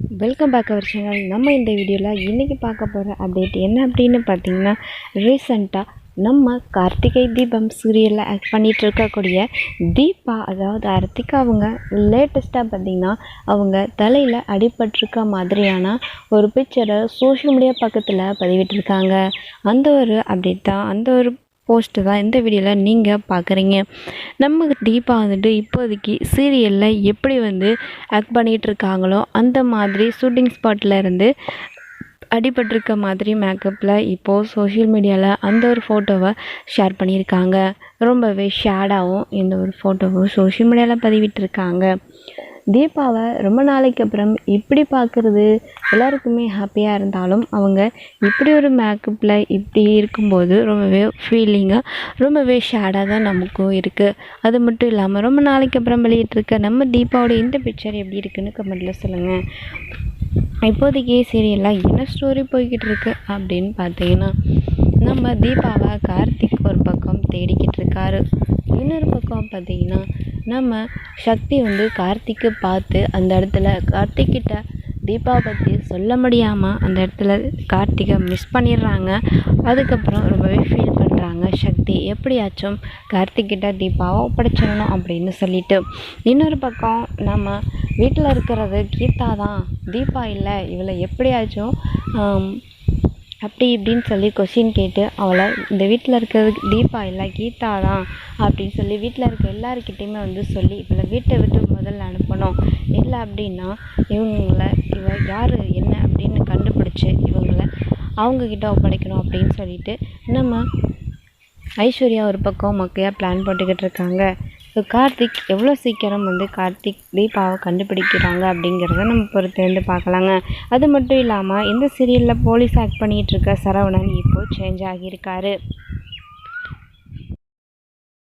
Welcome back our channel. நம்ம இந்த வீடியோவில் இன்றைக்கி பார்க்க போகிற அப்டேட் என்ன அப்படின்னு பார்த்தீங்கன்னா, ரீசெண்டாக நம்ம கார்த்திகை தீபம் சீரியலில் ஆக்ட் பண்ணிகிட்டு இருக்கக்கூடிய தீபா, அதாவது அர்த்திகா, அவங்க லேட்டஸ்ட்டாக பார்த்திங்கன்னா அவங்க தலையில் அடிபட்டிருக்க மாதிரியான ஒரு பிக்சரை சோஷியல் மீடியா பக்கத்தில் பதிவிட்டிருக்காங்க. அந்த ஒரு அப்டேட் தான், அந்த ஒரு போஸ்ட்டு தான் இந்த வீடியோவில் நீங்கள் பார்க்குறீங்க. நம்ம தீபா வந்துட்டு இப்போதைக்கு சீரியலில் எப்படி ஆக்ட் பண்ணிகிட்ருக்காங்களோ அந்த மாதிரி ஷூட்டிங் ஸ்பாட்டில் இருந்து அடிபட்டிருக்க மாதிரி மேக்கப்பில் இப்போது சோஷியல் மீடியாவில் அந்த ஒரு ஃபோட்டோவை ஷேர் பண்ணியிருக்காங்க. ரொம்பவே ஷேடாகவும் இந்த ஒரு ஃபோட்டோவும் சோஷியல் மீடியாவில் பதிவிட்டிருக்காங்க. தீபாவை ரொம்ப நாளைக்கு அப்புறம் இப்படி பார்க்குறது எல்லாருக்குமே ஹாப்பியாக இருந்தாலும், அவங்க இப்படி ஒரு மேக்கப்பில் இப்படி இருக்கும்போது ரொம்பவே ஃபீலிங்காக ரொம்பவே ஷேடாக தான் நமக்கும் இருக்குது. அது மட்டும் இல்லாமல் ரொம்ப நாளைக்கு அப்புறம் வெளியிட்டிருக்க நம்ம தீபாவோட இந்த பிக்சர் எப்படி இருக்குன்னு கமெண்ட்டில் சொல்லுங்கள். இப்போதைக்கு சீரியலில் என்ன ஸ்டோரி போய்கிட்டு இருக்கு அப்படின்னு பார்த்தீங்கன்னா, நம்ம தீபாவை கார்த்திக் ஒரு பக்கம் தேடிக்கிட்டு இருக்காரு. இன்னொரு பக்கம் பார்த்தீங்கன்னா, நம்ம சக்தி கார்த்திக்கு பார்த்து அந்த இடத்துல கார்த்திக்கிட்ட தீபாவை பற்றி சொல்ல முடியாமல் அந்த இடத்துல கார்த்திகை மிஸ் பண்ணிடுறாங்க. அதுக்கப்புறம் ரொம்பவே ஃபீல் பண்ணுறாங்க சக்தி. எப்படியாச்சும் கார்த்திக்கிட்ட தீபாவை ஒப்படைச்சிடணும் அப்படின்னு சொல்லிட்டு. இன்னொரு பக்கம் நம்ம வீட்டில் இருக்கிறது கீதா தான், தீபா இல்லை, இவளை எப்படியாச்சும் அப்படி இப்படின்னு சொல்லி கொஷின் கேட்டு அவளை இந்த வீட்டில் இருக்கிறது தீபா இல்லை கீதா தான் அப்படின்னு சொல்லி வீட்டில் இருக்க எல்லாருக்கிட்டையுமே சொல்லி இவளை வீட்டை விட்டு முதல்ல அனுப்பணும். இல்லை அப்படின்னா இவ யார் என்ன அப்படின்னு கண்டுபிடிச்சி இவங்களை அவங்கக்கிட்ட ஒப்படைக்கணும் அப்படின்னு சொல்லிட்டு நம்ம ஐஸ்வர்யா ஒரு பக்கம் மொக்கையாக பிளான் போட்டுக்கிட்டு இருக்காங்க. ஸோ கார்த்திக் எவ்வளோ சீக்கிரம் கார்த்திக் தீபாவை கண்டுபிடிக்கிறாங்க அப்படிங்கிறத நம்ம பொறுத்து பார்க்கலாங்க. அது மட்டும் இல்லாமல் இந்த சீரியலில் போலீஸ் ஆக்ட் பண்ணிகிட்டு இருக்க சரவணன் இப்போது சேஞ்ச் ஆகியிருக்காரு.